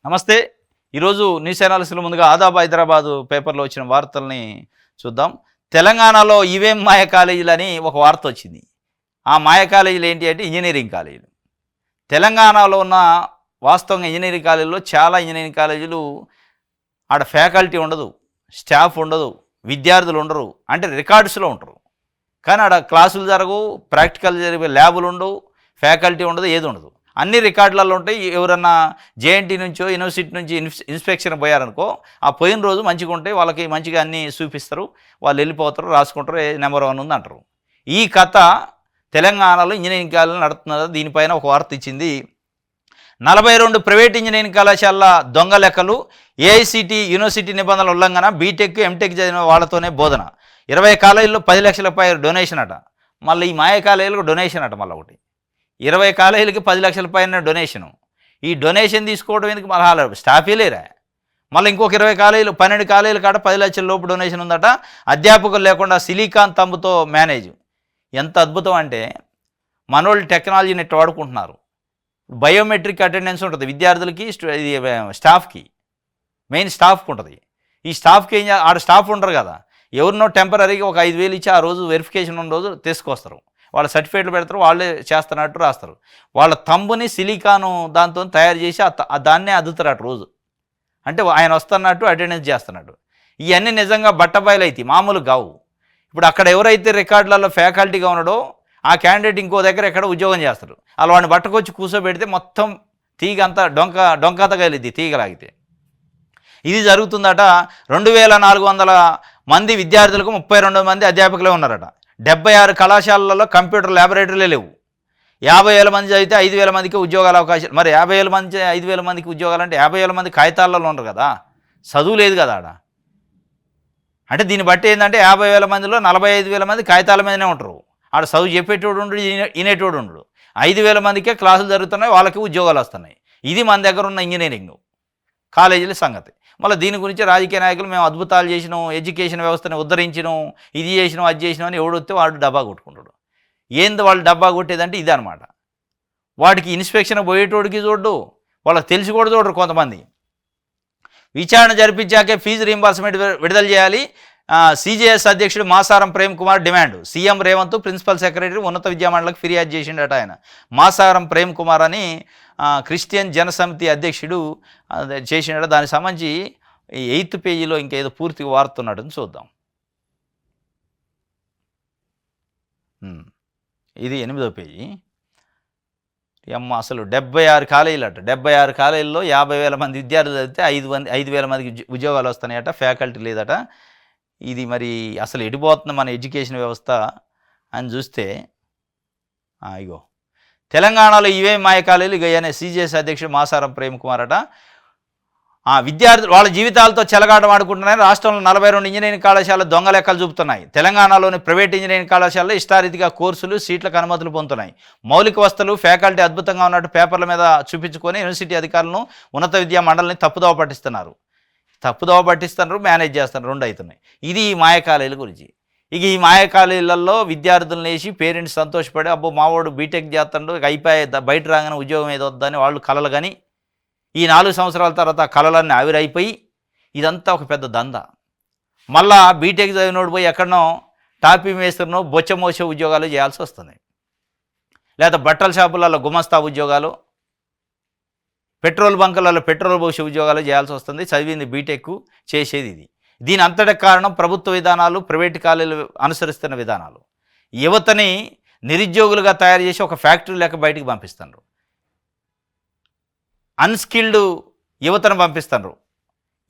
నమస్తే. ఈరోజు న్యూస్ అనాలిసిస్లో ముందుగా ఆదాబ్ హైదరాబాద్ పేపర్లో వచ్చిన వార్తల్ని చూద్దాం. తెలంగాణలో ఇవేం మాయ కాలేజీలని ఒక వార్త వచ్చింది. ఆ మాయ కాలేజీలు ఏంటి అంటే ఇంజనీరింగ్ కాలేజీలు. తెలంగాణలో ఉన్న వాస్తవంగా ఇంజనీరింగ్ కాలేజీలో చాలా ఇంజనీరింగ్ కాలేజీలు ఆడ ఫ్యాకల్టీ ఉండదు, స్టాఫ్ ఉండదు, విద్యార్థులు ఉండరు, అంటే రికార్డ్స్లో ఉంటారు. కానీ ఆడ క్లాసులు జరగవు, ప్రాక్టికల్ జరిగే ల్యాబులు ఉండవు, ఫ్యాకల్టీ ఉండదు, ఏది ఉండదు. అన్ని రికార్డులలో ఉంటాయి. ఎవరన్నా జేఎన్టీ నుంచో యూనివర్సిటీ నుంచి ఇన్స్పెక్షన్ పోయారనుకో, ఆ పోయిన రోజు మంచిగా ఉంటాయి, వాళ్ళకి మంచిగా అన్నీ చూపిస్తారు, వాళ్ళు వెళ్ళిపోతారు, రాసుకుంటారు, నెంబర్ 1 ఉంది అంటారు. ఈ కథ తెలంగాణలో ఇంజనీరింగ్ కాలేజీలు నడుతున్నది. దీనిపైన ఒక వార్త ఇచ్చింది. 42 ప్రైవేట్ ఇంజనీరింగ్ కళాశాల దొంగ లెక్కలు, ఏఐసిటి యూనివర్సిటీ నిబంధనల ఉల్లంఘన, బీటెక్ ఎంటెక్ చదివిన వాళ్ళతోనే బోధన, 20 కాలేజీల్లో 10 లక్షల పై డొనేషన్ అట. మళ్ళీ ఈ మాయ కాలేజీలకు డొనేషన్ అట. మళ్ళీ ఒకటి 20 కాలేజీలకి 10 లక్షల పైన డొనేషను. ఈ డొనేషన్ తీసుకోవడం ఎందుకు? మళ్ళీ స్టాఫే లేరా. మళ్ళీ ఇంకొక 20 కాలేజీలు 12 కాలేజీల కాడ 10 లక్షల లోపు డొనేషన్ ఉందట. అధ్యాపకులు లేకుండా సిలికాన్ తంబుతో మేనేజ్. ఎంత అద్భుతం అంటే మనోళ్ళు టెక్నాలజీని నెట్ వాడుకుంటున్నారు. బయోమెట్రిక్ అటెండెన్స్ ఉంటుంది విద్యార్థులకి, స్టాఫ్కి, మెయిన్ స్టాఫ్కి ఉంటుంది. ఈ స్టాఫ్కి ఏం ఆడ స్టాఫ్ ఉండరు కదా, ఎవరినో టెంపరీగా ఒక 5,000 ఇచ్చి ఆ రోజు వెరిఫికేషన్ ఉన్న రోజు తీసుకొస్తారు. వాళ్ళ సర్టిఫికేట్లు పెడతారు, వాళ్ళే చేస్తున్నట్టు రాస్తారు. వాళ్ళ తంబుని సిలికాను దాంతో తయారు చేసి దాన్నే అద్దుతారట రోజు. అంటే ఆయన వస్తున్నట్టు అటెండెన్స్ చేస్తున్నట్టు. ఇవన్నీ నిజంగా బట్టబయలు అయితే మామూలు కావు. ఇప్పుడు అక్కడ ఎవరైతే రికార్డులలో ఫ్యాకల్టీగా ఉన్నాడో ఆ క్యాండిడేట్ ఇంకో దగ్గర ఎక్కడ ఉద్యోగం చేస్తారు. అలా వాడిని బట్టకొచ్చి కూర్చోబెడితే మొత్తం తీగ అంతా డొంకత కలిద్ది తీగలాగితే. ఇది జరుగుతుందట. 2,400 మంది విద్యార్థులకు 32 మంది అధ్యాపకులే ఉన్నారట. 76 కళాశాలలలో కంప్యూటర్ ల్యాబొరేటరీలే లేవు. 50,000 మంది అయితే 5,000 మందికి ఉద్యోగాల అవకాశాలు. మరి 50,000 మంది 5,000 మందికి ఉద్యోగాలు అంటే 50,000 మంది కాగితాలలో ఉండరు కదా, చదువు లేదు కదా ఆడ. అంటే దీన్ని బట్టి ఏంటంటే 50,000 మందిలో 45,000 మంది కాగితాల మీదనే ఉంటారు. ఆడ చదువు చెప్పేటోడు ఉండడు, వినేటోడు ఉండడు. 5,000 మందికే క్లాసులు జరుగుతున్నాయి, వాళ్ళకి ఉద్యోగాలు వస్తున్నాయి. ఇది మన దగ్గర ఉన్న ఇంజనీరింగ్ కాలేజీల సంగతి. మళ్ళీ దీని గురించి రాజకీయ నాయకులు మేము అద్భుతాలు చేసినాం, ఎడ్యుకేషన్ వ్యవస్థను ఉద్ధరించినాం, ఇది చేసినాం, అది చేసినాం అని ఎవడొస్తే వాడు డబ్బా కొట్టుకుంటాడు. ఏంది వాళ్ళు డబ్బా కొట్టేదంటే ఇదే అనమాట. వాటికి ఇన్స్పెక్షన్ పోయేటోడికి చూడడు, వాళ్ళకి తెలిసి కూడా చూడరు కొంతమంది. విచారణ జరిపించాకే ఫీజు రీంబర్స్మెంట్ విడుదల చేయాలి. సిజేఎస్ అధ్యక్షుడు మాసారం ప్రేమ్ కుమార్ డిమాండ్. సీఎం రేవంత్ ప్రిన్సిపల్ సెక్రటరీ ఉన్నత విద్యామండలికి ఫిర్యాదు చేసిండట ఆయన. మాసారం ప్రేమ్ కుమార్ అని క్రిస్టియన్ జనసమితి అధ్యక్షుడు చేసిండట. దానికి సంబంధించి 8th పేజీలో ఇంకేదో పూర్తిగా వారుతున్నాడని చూద్దాం. ఇది 8వ పేజీ. అసలు 76 కాలేజీలు అట. 76 కాలేజీల్లో 50,000 మంది విద్యార్థులు చదివితే 5,000 మందికి ఉద్యోగాలు వస్తున్నాయట, ఫ్యాకల్టీ లేదట. ఇది మరి అసలు ఎడిపోతుంది మన ఎడ్యుకేషన్ వ్యవస్థ అని చూస్తే, ఇగో తెలంగాణలో ఇవే మాయ కాలేజీలు ఇక సిజేఎస్ అధ్యక్షుడు మాసారం ప్రేమ్ కుమార్ అట. విద్యార్థులు వాళ్ళ జీవితాలతో చెలగాటం ఆడుకుంటున్నాయని రాష్ట్రంలో 42 ఇంజనీరింగ్ కళాశాలలు దొంగ లెక్కలు చూపుతున్నాయి. తెలంగాణలోని ప్రైవేట్ ఇంజనీరింగ్ కళాశాలలో ఇష్టారీతిగా కోర్సులు, సీట్లకు అనుమతులు పొందుతున్నాయి. మౌలిక వసతులు, ఫ్యాకల్టీ అద్భుతంగా ఉన్నట్టు పేపర్ల మీద చూపించుకొని యూనివర్సిటీ అధికారులను, ఉన్నత విద్యా మండలిని తప్పుదోవ పట్టిస్తున్నారు, మేనేజ్ చేస్తున్నారు. 2 అవుతున్నాయి. ఇది ఈ మాయ కాలేజీల గురించి. ఇక ఈ మాయ కాలేజీలలో విద్యార్థులను వేసి పేరెంట్స్ సంతోషపడి అబ్బో మావాడు బీటెక్ చేస్తాడు, ఇక అయిపోయి బయట రాగానే ఉద్యోగం ఏదో వద్దని వాళ్ళు కలలు. కానీ ఈ 4 సంవత్సరాల తర్వాత కళలన్నీ ఆవిరైపోయి ఇదంతా ఒక పెద్ద దంద. మళ్ళా బీటెక్ చదివినోడు పోయి ఎక్కడనో టాపీ మేస్త్రినో బొచ్చమోసే ఉద్యోగాలు చేయాల్సి వస్తుంది, లేదా బట్టల షాపులలో గుమస్తా ఉద్యోగాలు, పెట్రోల్ బంకులలో పెట్రోల్ పోసే ఉద్యోగాలు చేయాల్సి వస్తుంది. చదివింది బీటెక్, చేసేది ఇది. దీని అంతటి కారణం ప్రభుత్వ విధానాలు, ప్రైవేట్ కాలేజీలు అనుసరిస్తున్న విధానాలు. యువతని నిరుద్యోగులుగా తయారు చేసి ఒక ఫ్యాక్టరీ లెక్క బయటికి పంపిస్తున్నారు. అన్స్కిల్డ్ యువతను పంపిస్తున్నారు.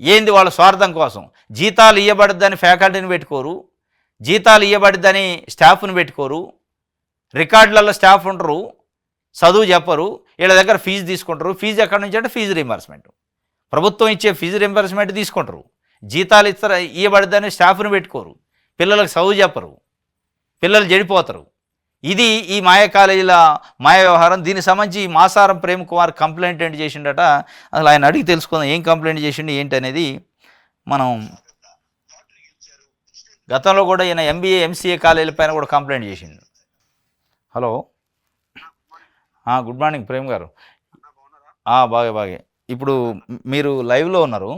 ఏంది? వాళ్ళ స్వార్థం కోసం. జీతాలు ఇవ్వబడిద్దని ఫ్యాకల్టీని పెట్టుకోరు, జీతాలు ఇవ్వబడిద్దని స్టాఫ్ను పెట్టుకోరు, రికార్డులలో స్టాఫ్ ఉంటారు, చదువు చెప్పరు, వీళ్ళ దగ్గర ఫీజు తీసుకుంటారు. ఫీజు ఎక్కడి నుంచి అంటే ఫీజు రీంబర్స్మెంట్, ప్రభుత్వం ఇచ్చే ఫీజు రీంబర్స్మెంట్ తీసుకుంటారు. జీతాలు ఇవ్వబడిద్దని స్టాఫ్ను పెట్టుకోరు, పిల్లలకు చదువు చెప్పరు, పిల్లలు చెడిపోతారు. ఇది ఈ మాయ కాలేజీల మాయ వ్యవహారం. దీనికి సంబంధించి మాసారం ప్రేమ్ కుమార్ కంప్లైంట్ ఏంటి చేసిండట. అసలు ఆయన అడిగి తెలుసుకుందాం ఏం కంప్లైంట్ చేసిండు ఏంటి అనేది. మనం గతంలో కూడా ఈయన MBA MCA కాలేజీల పైన కూడా కంప్లైంట్ చేసిండు. హలో, గుడ్ మార్నింగ్ ప్రేమ్ గారు. బాగే ఇప్పుడు మీరు లైవ్లో ఉన్నారు.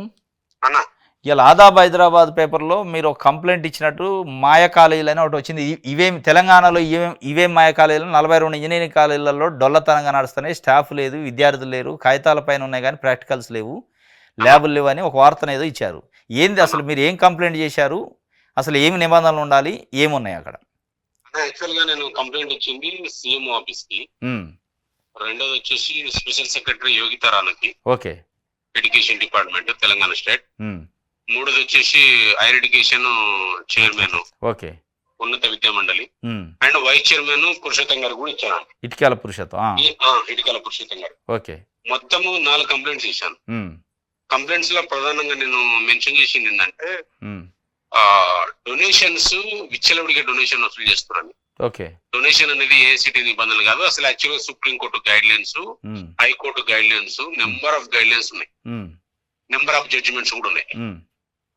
అన్న ఇలా ఆదాబ్ హైదరాబాద్ పేపర్లో మీరు ఒక కంప్లైంట్ ఇచ్చినట్టు మాయ కాలేజీలు అని ఒకటి వచ్చింది. ఇవేం తెలంగాణలో ఇవేం మాయ కాలేజీలు? 42 ఇంజనీరింగ్ కాలేజీలలో డొల్లతనంగా నడుస్తున్నాయి, స్టాఫ్ లేదు, విద్యార్థులు లేరు, కాగితాల పైన ఉన్నాయి కానీ ప్రాక్టికల్స్ లేవు, ల్యాబులు లేవు అని ఒక వార్తను ఏదో ఇచ్చారు. ఏంది అసలు? మీరు ఏం కంప్లైంట్ చేశారు? అసలు ఏమి నిబంధనలు ఉండాలి, ఏమున్నాయి అక్కడ? యాక్చువల్ గా నేను కంప్లైంట్ ఇచ్చింది సీఎం ఆఫీస్ కి. రెండోది వచ్చేసి స్పెషల్ సెక్రటరీ యోగితా రాణాకి, okay, education department Telangana state. మూడోది వచ్చేసి హైయర్ ఎడ్యుకేషన్ చైర్మన్, ఓకే, ఉన్నత విద్యా మండలి అండ్ వైస్ చైర్మన్ పురుషోత్తం గారు కూడా ఇచ్చాను. ఇటుకాల పురుషోత్తం. ఇటుకాల పురుషోత్తం గారు. ఓకే, మొత్తము 4 కంప్లైంట్స్ ఇచ్చాను. కంప్లైంట్స్ లో ప్రధానంగా నేను మెన్షన్ చేసింది ఏంటంటే డొనేషన్స్ విచ్చలవిడిగా డొనేషన్ వసూలు చేస్తున్నాను. ఓకే, డొనేషన్ అనేది ఏఐసిటి నిబంధనలు కాదు. అసలు యాక్చువల్గా supreme court guide lines, high court guide lines, number of guide lines ఉన్నాయి, నెంబర్ ఆఫ్ జడ్జిమెంట్స్ కూడా ఉన్నాయి.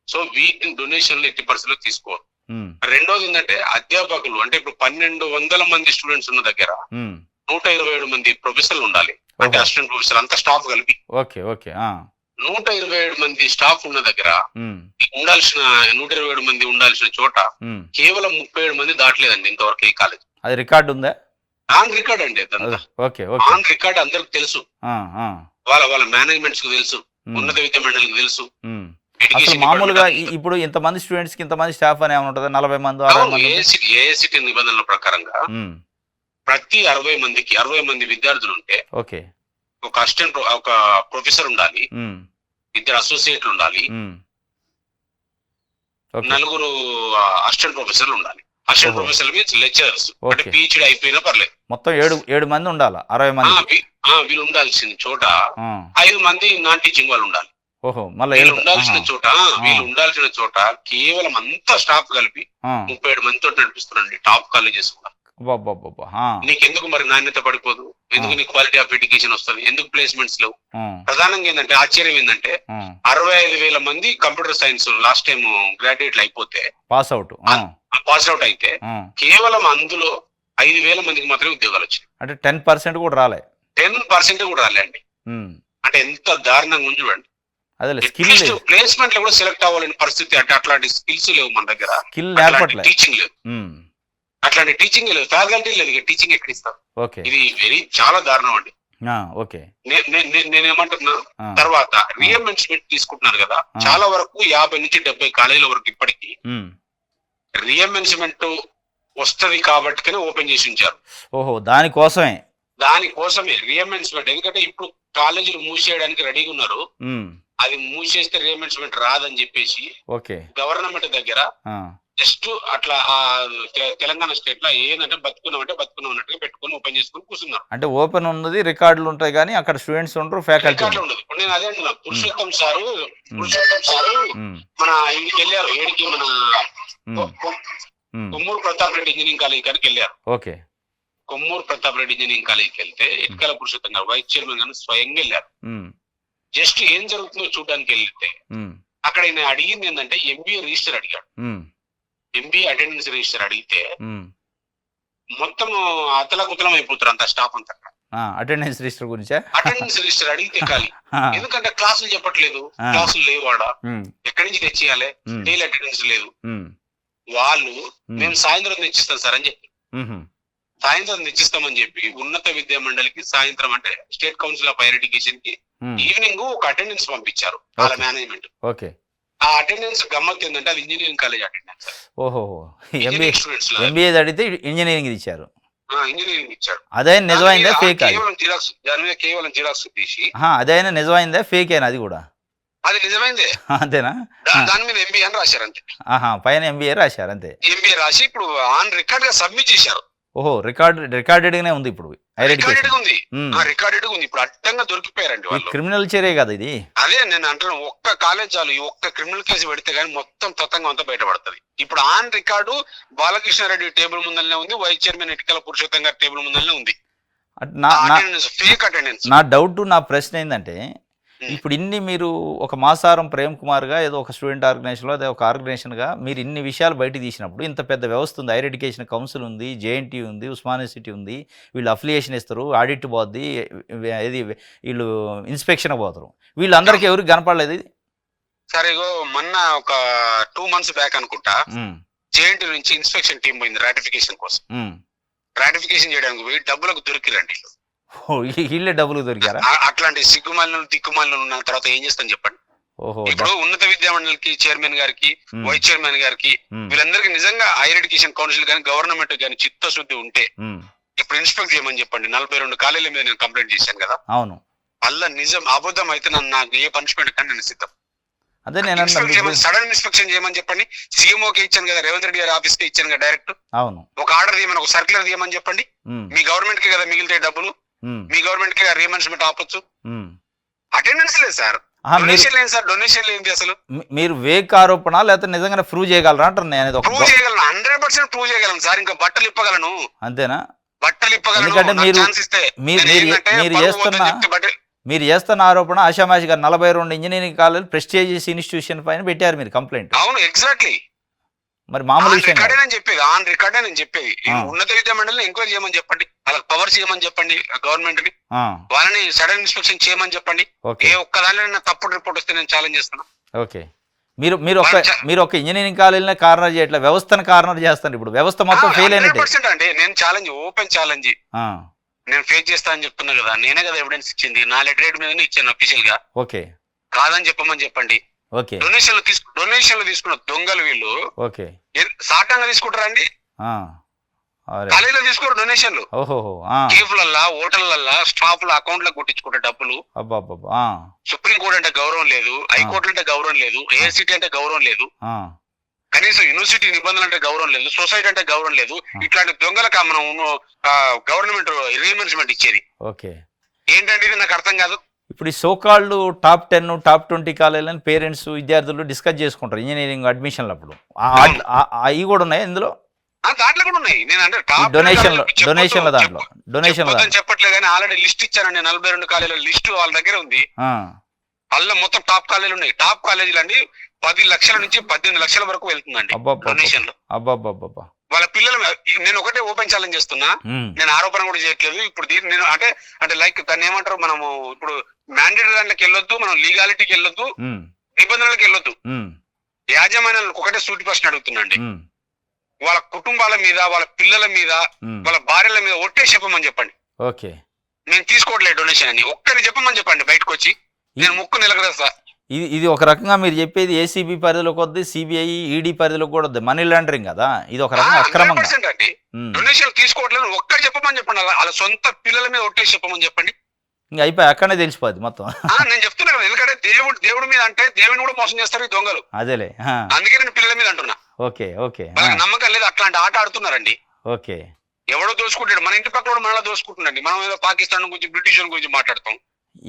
సో వీటిని డొనేషన్లు ఎట్టి పరిస్థితుల్లో తీసుకోవాలి. రెండోది ఏంటంటే అధ్యాపకులు అంటే ఇప్పుడు 1200 మంది స్టూడెంట్స్ ఉన్న దగ్గర 127 మంది ప్రొఫెసర్లు ఉండాలి. అంటే అసిస్టెంట్ ప్రొఫెసర్ అంతా స్టాఫ్ కలిపి. ఓకే, ఓకే, 127 మంది స్టాఫ్ ఉన్న దగ్గర ఉండాల్సిన 127 మంది ఉండాల్సిన చోట కేవలం 37 మంది దాటలేదండి ఇంతవరకు ఈ కాలేజ్. అది రికార్డు ఉందా? ఆన్ రికార్డ్ అండి, ఆన్ రికార్డ్ అందరికి తెలుసు, వాళ్ళ మేనేజ్మెంట్స్ కు తెలుసు, ఉన్నత విద్యా మండలికి తెలుసు. మామూలుగా ఇప్పుడు ఇంతమంది స్టూడెంట్స్ కి ఇంతమంది స్టాఫ్ అని ఏమైనా ఉంటుందా? 40 మంది ఏఐసిటి నిబంధనల ప్రకారంగా ప్రతి 60 మంది విద్యార్థులు ఉంటే ఓకే, ఒక అసిస్టెంట్ ఒక ప్రొఫెసర్ ఉండాలి, 2 అసోసియేట్లు ఉండాలి, 4 అసిస్టెంట్ ప్రొఫెసర్లు ఉండాలి. అసిస్టెంట్ ప్రొఫెసర్ మీన్స్ లెక్చరర్స్, అంటే పిహెచ్డి అయిపోయినా పర్లేదు. మొత్తం 7 మంది ఉండాలి 60 మంది. వీళ్ళు ఉండాల్సిన చోట 5 మంది నాన్ టీచింగ్ వాళ్ళు ఉండాలి. వీళ్ళు ఉండాల్సిన చోట కేవలం అంతా స్టాఫ్ కలిపి 37 మందితో నడిపిస్తున్నారండి. టాప్ కాలేజెస్ కూడా. నీకెందుకు మరి నాణ్యత పడిపోదు? ఎందుకు నీ క్వాలిటీ ఆఫ్ ఎడ్యుకేషన్ వస్తుంది? ఎందుకు ప్లేస్మెంట్స్ లేవు? ప్రధానంగా ఏంటంటే ఆశ్చర్యం ఏంటంటే 65,000 మంది కంప్యూటర్ సైన్స్ లాస్ట్ టైం గ్రాడ్యుయేట్లు అయిపోతే పాస్ అవుట్ అయితే కేవలం అందులో 5,000 మందికి మాత్రమే ఉద్యోగాలు వచ్చాయి. అంటే 10% కూడా రాలే. 10% కూడా రాలే అండి. అంటే ఎంత దారుణంగా ఉంది చూడండి. ప్లేస్మెంట్ లో కూడా సెలెక్ట్ అవ్వాలని పరిస్థితి. అంటే అట్లాంటి స్కిల్స్ లేవు మన దగ్గర, టీచింగ్ లేదు, అట్లాంటి టీచింగ్ లేదు, ఫ్యాకల్టీ లేదు, టీచింగ్ ఎక్కడ ఇస్తారు? ఇది చాలా దారుణం అండి. నేనేమంటున్నా, తర్వాత రీఎంబర్స్మెంట్ తీసుకుంటున్నారు కదా, చాలా వరకు 50 నుంచి 70 కాలేజీల వరకు ఇప్పటికీ రీఎంబర్స్మెంట్ వస్తుంది కాబట్టి ఓపెన్ చేసి ఉంచారు. దానికోసమే రీఎంబర్స్మెంట్. ఎందుకంటే ఇప్పుడు కాలేజీలు మూసేయడానికి రెడీగా ఉన్నారు. అది మూసేస్తే రీఎంబర్స్మెంట్ రాదని చెప్పేసి గవర్నమెంట్ దగ్గర జస్ట్ అట్లా తెలంగాణ స్టేట్ లో ఏంటంటే బతుకున్నామంటే బతుకున్నాం అన్నట్టుగా పెట్టుకుని ఓపెన్ చేసుకుని కూర్చున్నారు. అంటే ఓపెన్ ఉన్నది, రికార్డులు ఉంటాయి కానీ అక్కడ స్టూడెంట్స్ ఉంటారు, ఫ్యాకల్టీ ఉండదు. ఇప్పుడు నేను అదే అంటున్నా, పురుషోత్తం సారు మన ఇంటికి వెళ్ళారు. ఏడికి మన కొమ్మూరు ప్రతాప్ రెడ్డి ఇంజనీరింగ్ కాలేజ్ కాడికి వెళ్ళారు. ఓకే, కొమ్మూరు ప్రతాప్ రెడ్డి ఇంజనీరింగ్ కాలేజ్కి వెళ్తే ఇటుకల పురుషోత్తం గారు వైస్ చైర్మన్ గారు స్వయంగా వెళ్ళారు. జస్ట్ ఏం జరుగుతుందో చూడడానికి వెళ్తే అక్కడ ఆయన అడిగింది ఏంటంటే ఎంబీఏ రిజిస్టర్ అడిగాడు. ఎంబీఏ అటెండెన్స్ రిజిస్టర్ అడిగితే మొత్తం అతలకుతలం అయిపోతారు అంత స్టాఫ్ అంతా. అటెండెన్స్ రిజిస్టర్ గురించి అటెండెన్స్ రిజిస్టర్ అడిగితే ఖాళీ. ఎందుకంటే క్లాసులు చెప్పట్లేదు, క్లాసులు లేవాడ, ఎక్కడి నుంచి తెచ్చియాలి, డైలీ అటెండెన్స్ లేదు. వాళ్ళు మేము సాయంత్రం తెచ్చిస్తాం సార్ అని చెప్పి సాయంత్రం తెచ్చిస్తామని చెప్పి ఉన్నత విద్యా మండలికి సాయంత్రం అంటే state council of higher education కి ఈవినింగ్ ఒక అటెండెన్స్ పంపించారు వాళ్ళ మేనేజ్మెంట్. ఆ అటెండెన్స్ గమ్మత్ ఏంటంటే అది ఇంజనీరింగ్ కాలేజ్ అటెండెన్స్. ఎంబీఏ అడిగితే ఇంజనీరింగ్ ఇచ్చారు. ఇంజనీరింగ్ ఇచ్చారు. అదే నిజమైందా ఫేక్? కేవలం జిరాక్స్ తీసి అదే నిజమైందా ఫేక్ అయినా? అది కూడా అది నిజమైందే. అంతేనా? దాని మీద ఎంబీఏ అని రాశారు అంతే. పైన ఎంబీఏ రాశారు అంతే. ఎంబీఏ రాసి ఇప్పుడు ఆన్ రికార్డ్ గా సబ్మిట్ చేశారు. రికార్డెడ్ గానే ఉంది ఇప్పుడు. రికార్డెడ్ ఉంది ఇప్పుడు. అడ్డంగా దొరికిపోయారండి వాళ్ళు. క్రిమినల్ చర్య కదా ఇది. అదే నేను అంటున్నా, ఒక్క కాలేజ్ చాలు, ఈ ఒక్క క్రిమినల్ కేసు పెడితే గానీ మొత్తం తతంగం అంతా బయటపడుతుంది. ఇప్పుడు ఆన్ రికార్డు బాలకృష్ణారెడ్డి టేబుల్ ముందరనే ఉంది, వైస్ చైర్మన్ ఇటుకల పురుషోత్తం గారి టేబుల్ ముందరనే ఉంది. నా డౌట్, నా ప్రశ్న ఏంటంటే ఇప్పుడు ఇన్ని మీరు ఒక మాసారం ప్రేమ్ కుమార్గా ఏదో ఒక స్టూడెంట్ ఆర్గనైజేషన్లో అదే ఒక ఆర్గనైజేషన్గా మీరు ఇన్ని విషయాలు బయట తీసినప్పుడు ఇంత పెద్ద వ్యవస్థ ఉంది, హైయర్ ఎడ్యుకేషన్ కౌన్సిల్ ఉంది, జేఎన్టీ ఉంది, ఉస్మానియా యూనివర్సిటీ ఉంది, వీళ్ళు అఫిలియేషన్ ఇస్తారు, ఆడిట్ పోద్ది, ఇది వీళ్ళు ఇన్స్పెక్షన్ పోతారు, వీళ్ళందరికీ ఎవరికి కనపడలేదు ఇది? సరే ఇగో మొన్న ఒక 2 months బ్యాక్ అనుకుంటా జేఎన్టీ నుంచి ఇన్స్పెక్షన్ టీం పోయింది రాటిఫికేషన్ కోసం. రాటిఫికేషన్ చేయడానికి పోయి డబ్బులకు దొరికిరండి. వీళ్ళే డబ్బులు దొరికారా? అట్లాంటి సిగ్గుమాలను దిక్కుమాలను ఉన్న తర్వాత ఏం చేస్తాను చెప్పండి. ఇప్పుడు ఉన్నత విద్యా మండలికి చైర్మన్ గారికి, వైస్ చైర్మన్ గారికి, వీళ్ళందరికీ నిజంగా హైయర్ ఎడ్యుకేషన్ కౌన్సిల్ కానీ గవర్నమెంట్ కానీ చిత్తశుద్ధి ఉంటే ఇప్పుడు ఇన్స్పెక్ట్ చేయమని చెప్పండి. 42 కాలేజీల మీద నేను కంప్లైంట్ చేశాను కదా. అవును, అలా నిజం అబద్ధం అయితే నాకు ఏ పనిష్మెంట్ కానీ నేను సిద్ధం. అదే నేను సడన్ ఇన్స్పెక్షన్ చేయమని చెప్పండి. సీఎంఓకి ఇచ్చాను కదా, రేవంత్ రెడ్డి గారి ఆఫీస్ కి ఇచ్చాను కదా డైరెక్ట్. అవును, ఒక ఆర్డర్ తీయమని, ఒక సర్క్యులర్ తీయమని చెప్పండి. మీ గవర్నమెంట్ కి కదా మిగిలితే డబ్బులు, మీ గవర్నమెంట్ కి రీఎంబర్స్మెంట్ ఆపొచ్చు. అటెండెన్స్ లేదు సార్, డొనేషన్ లేదు సార్. డొనేషన్ ఏంటి అసలు? మీరు వేక్ ఆరోపణ లేకపోతే నిజంగానే ప్రూవ్ చేయగలరా అంటారు. నేను ప్రూవ్ చేయగలను, 100% ప్రూవ్ చేయగలను సార్. ఇంకా బట్టలు ఇప్పగలను. అంతేనా? బట్టలు ఇప్పగలను. ఎందుకంటే మీరు చేస్తున్న ఆరోపణ ఆషామాషిగా 42 ఇంజనీరింగ్ కాలేజ్ ప్రెస్టీజియస్ ఇన్స్టిట్యూషన్ పైన పెట్టారు మీరు కంప్లైంట్. అవును, ఎగ్జాక్ట్లీ. మరి మామూలు విషయం చెప్పేది ఆన్ రికార్డే నేను చెప్పేది. ఉన్నత విద్యా మండలిని ఎంక్వైరీ చేయమని చెప్పండి, వాళ్ళకి పవర్స్ చేయమని చెప్పండి గవర్నమెంట్ ని, వాళ్ళని సడన్ ఇన్స్పెక్షన్ చేయమని చెప్పండి. ఏ ఒక్క దానిలో తప్పుడు రిపోర్ట్ వస్తే నేను ఛాలెంజ్ చేస్తాను. ఓకే, మీరు ఒక ఇంజనీరింగ్ కాలేజీని కార్నర్ చేయట్లా, వ్యవస్థను కార్నర్ చేస్తాను. ఇప్పుడు వ్యవస్థ మొత్తం ఫెయిల్ అయినట్టు అండి. నేను ఛాలెంజ్, ఓపెన్ ఛాలెంజ్ నేను ఫేస్ చేస్తా అని చెప్తున్నా కదా. నేనే కదా ఎవిడెన్స్ ఇచ్చింది, నా లెటర్ మీద ఇచ్చాను అఫీషియల్ గా. ఓకే, కాదని చెప్పమని చెప్పండి. ఓకే, డొనేషన్లు తీసుకున్న దొంగలు వీళ్ళు. ఓకే, సాటంగా తీసుకుంటారా అండి? కాలేజీలో తీసుకోరు డొనేషన్లు. కేఫ్లల్లా, హోటళ్లల్లా, స్టాఫ్ల అకౌంట్లకు కొట్టించుకుంటే డబ్బులు. సుప్రీంకోర్టు అంటే గౌరవం లేదు, హైకోర్టు అంటే గౌరవం లేదు, ఏఐసిటీ అంటే గౌరవం లేదు, కనీసం యూనివర్సిటీ నిబంధనలు అంటే గౌరవం లేదు, సొసైటీ అంటే గౌరవం లేదు. ఇట్లాంటి దొంగలకు మనం గవర్నమెంట్ రీఎంబర్స్మెంట్ ఇచ్చేది. ఓకే, ఏంటంటే ఇది నాకు అర్థం కాదు. ఇప్పుడు ఈ సోకాళ్ళు టాప్ 10 టాప్ 20 కాలేజీలను పేరెంట్స్ విద్యార్థులు డిస్కస్ చేసుకుంటారు ఇంజనీరింగ్ అడ్మిషన్లు. అప్పుడు అవి కూడా ఉన్నాయి ఇందులో, దాంట్లో కూడా ఉన్నాయి. నేను అంటే డొనేషన్ల దాంట్లో చెప్పట్లేదు కానీ ఆల్రెడీ లిస్ట్ ఇచ్చానండి. 42 కాలేజీల లిస్ట్ వాళ్ళ దగ్గర ఉంది. వాళ్ళ మొత్తం టాప్ కాలేజీలు ఉన్నాయి. టాప్ కాలేజీలు అండి 10 లక్షల నుంచి 18 లక్షల వరకు వెళ్తుందండి డొనేషన్లు. వాళ్ళ పిల్లలు, నేను ఒకటే ఓపెన్ ఛాలెంజ్ చేస్తున్నా, నేను ఆరోపణ కూడా చేయట్లేదు. ఇప్పుడు దీన్ని నేను అంటే లైక్ దాన్ని ఏమంటారు, మనము ఇప్పుడు మ్యాండేటరీ దాంట్లోకి వెళ్ళొద్దు, మనం లీగాలిటీకి వెళ్ళొద్దు, నిబంధనలకు వెళ్ళొద్దు. యాజమాన్యాలకు ఒకటే సూటి ప్రశ్న అడుగుతున్నాండి. వాళ్ళ కుటుంబాల మీద, వాళ్ళ పిల్లల మీద, వాళ్ళ భార్యల మీద ఒట్టే చెప్పమని చెప్పండి. ఓకే, నేను తీసుకోవట్లేదు డొనేషన్ అని ఒక్కరి చెప్పమని చెప్పండి. బయటకు వచ్చి నేను ముక్కు నిలకడేస్తా. ఇది ఒక రకంగా మీరు చెప్పేది ఏసీబీ పరిధిలోకి వద్ది, సిబిఐ, ఈడీ పరిధిలోకి కూడా వద్ది, మనీ లాండరింగ్ కదా ఇది. ఒక రకంగా అక్రమంగా అండి. డొనేషన్ తీసుకోవట్లేదు ఒక్కరు చెప్పమని చెప్పండి. వాళ్ళ సొంత పిల్లల మీద ఒట్టేసి చెప్పమని చెప్పండి. ఇంకా అయిపోయి అక్కడనే తెలిసిపోద్ది మొత్తం. నేను చెప్తున్నా కదా, ఎందుకంటే దేవుడి మీద అంటే దేవుని కూడా మోసం చేస్తారు ఈ దొంగలు. అదేలే, అందుకే నేను పిల్లల మీద అంటున్నా. ఓకే, ఓకే, నమ్మకం లేదు, అట్లాంటి ఆట ఆడుతున్నారండి. ఓకే, ఎవడో దోసుకుంటాడు, మన ఇంటి పక్కన మనలా దోసుకుంటున్నాండి. మనం ఏదో పాకిస్తాన్ గురించి, బ్రిటిష్ గురించి మాట్లాడతాం.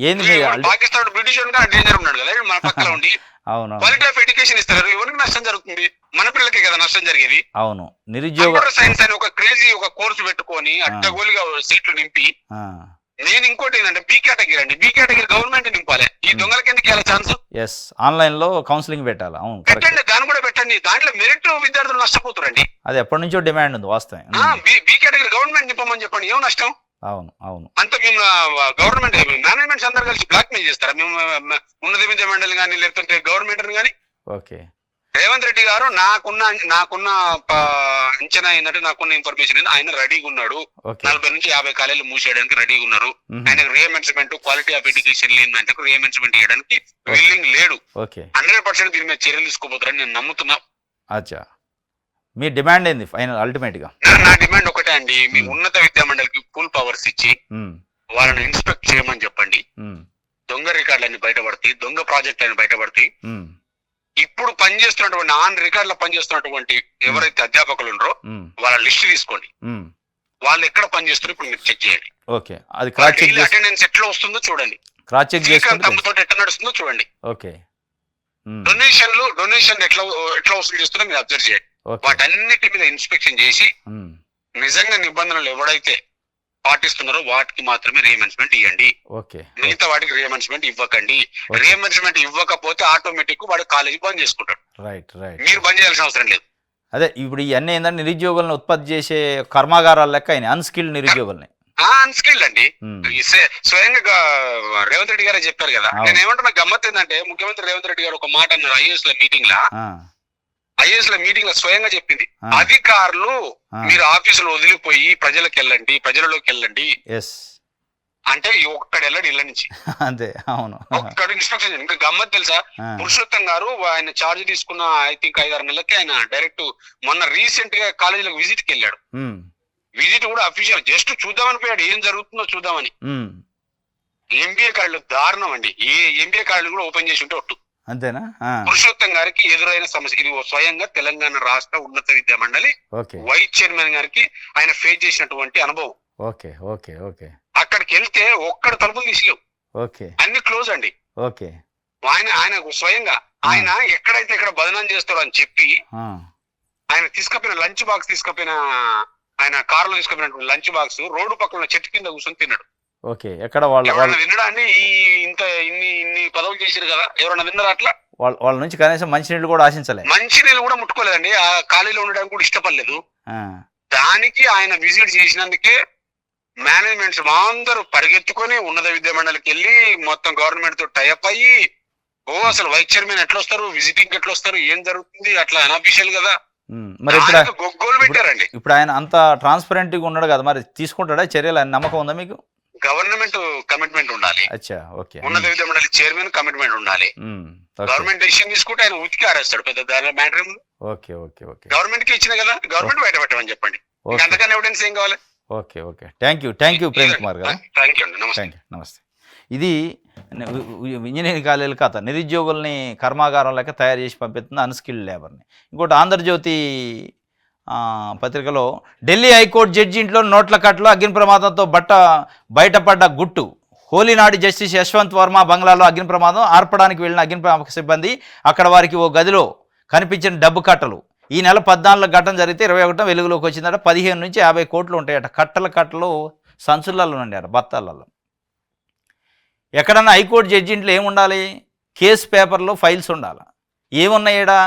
ఏంది పాకిస్తాన్ బ్రిటిష్ డేంజర్ ఉన్నాడు కదా మన పక్కన ఉండి. అవును, క్వాలిటీ ఆఫ్ ఎడ్యుకేషన్ ఇస్తారు. ఎవరికి నష్టం జరుగుతుంది? మన పిల్లలకే కదా నష్టం జరిగేది. అవును, నిరుద్యోగ సైన్స్ అని ఒక క్రేజీ ఒక కోర్సు పెట్టుకొని అడ్డగోలుగా సీట్లు నింపి. నేను ఇంకోటి ఏంటంటే బి కేటగిరీ అండి, బి కేటగిరీ గవర్నమెంట్ నింపాలి. ఈ దొంగలకి ఎందుకు ఇవ్వాలి ఛాన్స్? ఆన్లైన్ లో కౌన్సిలింగ్ పెట్టాలి. అవును, పెట్టండి, దాన్ని కూడా పెట్టండి. దాంట్లో మెరిట్ విద్యార్థులు నష్టపోతారండి. అది ఎప్పటి నుంచో డిమాండ్ ఉంది వాస్తవం. బి కేటగిరీ గవర్నమెంట్ నింపమని చెప్పండి, ఏం నష్టం? అవును, అవును. అంత మేము గవర్నమెంట్ మేనేజ్మెంట్స్ అందరు కలిసి బ్లాక్ మెయిల్ చేస్తారా? మేము ఉన్నత విద్యా మండలి కానీ లేకపోతే గవర్నమెంట్ కానీ. ఓకే, రేవంత్ రెడ్డి గారు నాకున్న అంచనా ఏంటంటే, నాకున్న ఇన్ఫర్మేషన్ ఆయన రెడీగా ఉన్నాడు. 40 నుంచి 50 కాలేజీలు మూసేయడానికి రెడీగా ఉన్నారు. ఆయనకు రీఎంబర్స్మెంట్, క్వాలిటీ ఆఫ్ ఎడ్యుకేషన్ లేదంటే రీఎంబర్స్మెంట్ చేయడానికి విల్లింగ్ లేడు. 100% దీని మీద చర్యలు తీసుకోబోతారని నేను నమ్ముతున్నా. అచ్చా, మీ డిమాండ్ ఏంది ఫైనల్ అల్టిమేట్ గా? నా డిమాండ్ ఒకటే అండి, మీ ఉన్నత విద్యా మండలికి ఫుల్ పవర్స్ ఇచ్చి వాళ్ళని ఇన్స్పెక్ట్ చేయమని చెప్పండి. దొంగ రికార్డులన్నీ బయటపడతాయి, దొంగ ప్రాజెక్టులన్నీ బయటపడతాయి. ఇప్పుడు పనిచేస్తున్నటువంటి ఆన్ రికార్డులో పనిచేస్తున్నటువంటి ఎవరైతే అధ్యాపకులు ఉన్నారో వాళ్ళ లిస్ట్ తీసుకోండి. వాళ్ళు ఎక్కడ పనిచేస్తారో ఇప్పుడు మీరు చెక్ చేయండి. ఓకే, అది క్రాస్ చెక్, అటెండెన్స్ ఎట్లా వస్తుందో చూడండి, క్రాస్ చెక్ చేసుకుంటే తమ్ముతో ఎట్లా నడుస్తుందో చూడండి. ఓకే, డొనేషన్ ఎట్లా వసూలు చేస్తుందో మీరు అబ్జర్వ్ చేయండి. వాటన్నిటి మీద ఇన్స్పెక్షన్ చేసి నిజంగా నిబంధనలు ఎవడైతే పాటిస్తున్నారో వాటికి మాత్రమే రియంబర్స్మెంట్ ఇవ్వండి. ఓకే. మిగతా వాటికి రియంబర్స్మెంట్ ఇవ్వకండి. రియంబర్స్మెంట్ ఇవ్వకపోతే ఆటోమేటిక్ వాడు కాలేజీ బంద్ చేసుకుంటాడు. Right right. మీరు బంద్ చేయాల్సిన అవసరం లేదు. అదే ఇప్పుడు ఇవన్నీ ఏంటంటే నిరుద్యోగులను ఉత్పత్తి చేసే కర్మాగారాల లెక్క అయినాయి, అన్స్కిల్డ్ నిరుద్యోగుల్ని. అన్స్కిల్డ్ అండి. స్వయంగా రేవంత్ రెడ్డి గారే చెప్పారు కదా. నేను ఏమంటున్నా గమ్మత్ ఏంటంటే ముఖ్యమంత్రి రేవంత్ రెడ్డి గారు ఒక మాట అన్నారు ఐఏఎస్ లో మీటింగ్ లో స్వయంగా చెప్పింది, అధికారులు మీరు ఆఫీసులు వదిలిపోయి ప్రజలలోకి వెళ్ళండి అంటే ఒక్కడు వెళ్ళండి ఇళ్ళ నుంచి. అంతే, అవును. ఒక్కడు ఇన్స్ట్రక్షన్. ఇంకా గమ్మత్ తెలుసా, పురుషోత్తం గారు ఆయన ఛార్జ్ తీసుకున్న ఐ థింక్ 5-6 నెలలకి ఆయన డైరెక్ట్ మొన్న రీసెంట్ గా కాలేజీలకు విజిట్ కి వెళ్ళాడు. విజిట్ కూడా అఫీషియల్, జస్ట్ చూద్దామని పోయాడు, ఏం జరుగుతుందో చూద్దామని. ఎంబీఏ కాలేజీలు దారుణం అండి. ఏ ఎంబీఏ కాలేజీలు కూడా ఓపెన్ చేసి ఉంటే ఒట్టు. అంతేనా? పురుషోత్తం గారికి ఎదురైన సమస్య ఇది స్వయంగా తెలంగాణ రాష్ట్ర ఉన్నత విద్యా మండలి వైస్ చైర్మన్ గారికి ఆయన ఫేస్ చేసినటువంటి అనుభవం. Okay okay okay. అక్కడికి వెళ్తే ఒక్కడ తలుపులు తీసిలేవు, అన్ని క్లోజ్ అండి. ఓకే. ఆయన స్వయంగా ఆయన ఎక్కడైతే ఇక్కడ బదనాం చేస్తారో అని చెప్పి ఆయన తీసుకపోయిన లంచ్ బాక్స్ ఆయన కారులో తీసుకుపోయినటువంటి లంచ్ బాక్స్ రోడ్డు పక్కన చెట్టు కింద కూర్చొని తిన్నాడు. ఓకే. ఎక్కడ ఎవరన్నా వినడా అండి? ఇన్ని పదవులు చేశారు కదా, ఎవరన్నా విన్నారా అట్లా? వాళ్ళ నుంచి కనీసం మంచినీళ్ళు కూడా ఆశించలేదు, మంచినీళ్ళు కూడా ముట్టుకోలేదండి. ఆ ఖాళీలో ఉండడానికి కూడా ఇష్టపడలేదు. దానికి ఆయన విజిట్ చేసినందుకే మేనేజ్మెంట్స్ అందరూ పరిగెత్తుకొని ఉన్నత విద్యా మండలికి వెళ్ళి మొత్తం గవర్నమెంట్ తో టైఅప్ అయ్యి, అసలు వైస్ చైర్మన్ ఎట్లా వస్తారు, విజిటింగ్ ఎట్లా వస్తారు, ఏం జరుగుతుంది, అట్లా అన్అఫీషియల్ కదా. మరి గొగ్గోలు పెట్టారండి. ఇప్పుడు ఆయన అంత ట్రాన్స్పరెంట్ గా ఉన్నాడు కదా, మరి తీసుకుంటాడా చర్యలు? ఆయన నమ్మకం ఉందా మీకు? గవర్నమెంట్ కమిట్మెంట్ ఉండాలి. ఉన్నత విద్యా మండలి చైర్మన్ కమిట్మెంట్ ఉండాలి. గవర్నమెంట్ డెసిషన్ తీసుకుంటే ఆయన ఉతికి ఆరేస్తాడు, పెద్ద దాని మ్యాటర్ ఏముంది. గవర్నమెంట్ కి ఇచ్చిన కదా, గవర్నమెంట్ బయట పెట్టమని చెప్పండి. అంతకన్నా ఎవిడెన్స్ ఏం కావాలి? Okay okay. Thank you Prem Kumar garu. Thank you అండి. నమస్తే. ఇది ఇంజనీరింగ్ కాలేజీల కథ. నిరుద్యోగుల్ని కర్మాగారం లెక్క తయారు చేసి పంపిస్తుంది, అన్స్కిల్డ్ లేబర్ని. ఇంకోటి ఆంధ్రజ్యోతి పత్రికలో ఢిల్లీ హైకోర్టు జడ్జి ఇంట్లో నోట్ల కట్లు, అగ్ని ప్రమాదంతో బయటపడ్డ గుట్టు. హోలీనాడు జస్టిస్ యశ్వంత్ వర్మ బంగ్లాలో అగ్ని ప్రమాదం. ఆర్పడానికి వెళ్ళిన అగ్నిమాపక సిబ్బంది అక్కడ వారికి ఓ గదిలో కనిపించిన డబ్బు కట్టలు. ఈ నెల 14 ఘటన జరిగితే 21 వెలుగులోకి వచ్చిందట. 15 నుంచి 50 కోట్లు ఉంటాయట. కట్టలు సంచులలో ఉండారు, బత్తాలలో. ఎక్కడన్నా హైకోర్టు జడ్జి ఇంట్లో ఏముండాలి? కేసు పేపర్లో ఫైల్స్ ఉండాలి. ఏమున్నాయడా?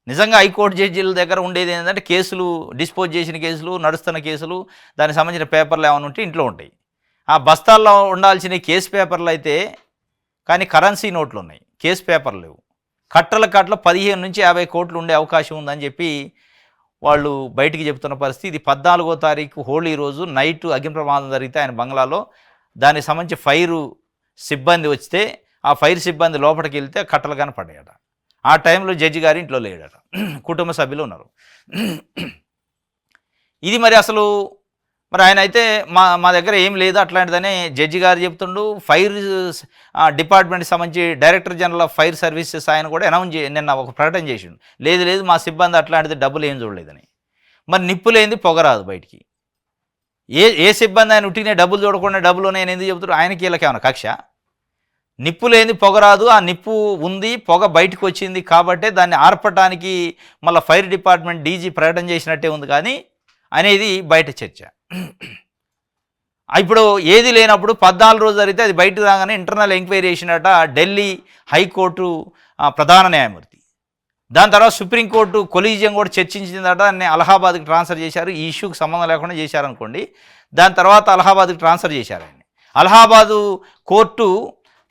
నిజంగా హైకోర్టు జడ్జీల దగ్గర ఉండేది ఏంటంటే కేసులు, డిస్పోజ్ చేసిన కేసులు, నడుస్తున్న కేసులు, దానికి సంబంధించిన పేపర్లు ఏమైనా ఉంటే ఇంట్లో ఉంటాయి. ఆ బస్తాల్లో ఉండాల్సిన కేసు పేపర్లు అయితే కానీ కరెన్సీ నోట్లు ఉన్నాయి, కేసు పేపర్లు లేవు. కట్టల 15 నుంచి 50 కోట్లు ఉండే అవకాశం ఉందని చెప్పి వాళ్ళు బయటికి చెప్తున్న పరిస్థితి. ఇది 14వ తారీఖు హోళీ రోజు నైట్ అగ్ని ప్రమాదం జరిగితే ఆయన బంగ్లాలో దానికి సంబంధించి ఫైర్ సిబ్బంది వస్తే ఆ ఫైర్ సిబ్బంది లోపలికి వెళ్తే కట్టలు కనపడ్డాయట. ఆ టైంలో జడ్జి గారి ఇంట్లో లేడట, కుటుంబ సభ్యులు ఉన్నారు. ఇది మరి అసలు మరి ఆయన అయితే మా దగ్గర ఏం లేదు అట్లాంటిదని జడ్జి గారు చెప్తుండు. ఫైర్ డిపార్ట్మెంట్కి సంబంధించి director general of fire services ఆయన కూడా నిన్న ఒక ప్రకటన చేసిండు, లేదు మా సిబ్బంది అట్లాంటిది డబ్బులు ఏం చూడలేదని. మరి నిప్పు లేనిది పొగరాదు బయటికి. ఏ సిబ్బంది ఆయన ఉట్టినే డబ్బులు చూడకుండా డబ్బులు నేను ఎందుకు చెబుతాడు? ఆయనకి వీళ్ళకేమన్నా కక్ష? నిప్పు లేని పొగరాదు, ఆ నిప్పు ఉంది, పొగ బయటకు వచ్చింది కాబట్టే దాన్ని ఆర్పటానికి మళ్ళీ ఫైర్ డిపార్ట్మెంట్ డీజీ ప్రకటన చేసినట్టే ఉంది కానీ అనేది బయట చర్చ. ఇప్పుడు ఏది లేనప్పుడు 14 రోజులు జరిగితే అది బయటకు రాగానే ఇంటర్నల్ ఎంక్వైరీ చేసినట్ట ఢిల్లీ హైకోర్టు ప్రధాన న్యాయమూర్తి. దాని తర్వాత సుప్రీంకోర్టు కొలీజియం కూడా చర్చించిందట, దాన్ని అలహాబాద్కి ట్రాన్స్ఫర్ చేశారు. ఈ ఇష్యూకి సంబంధం లేకుండా చేశారనుకోండి. దాని తర్వాత అలహాబాద్కి ట్రాన్స్ఫర్ చేశారు ఆయన. అలహాబాదు కోర్టు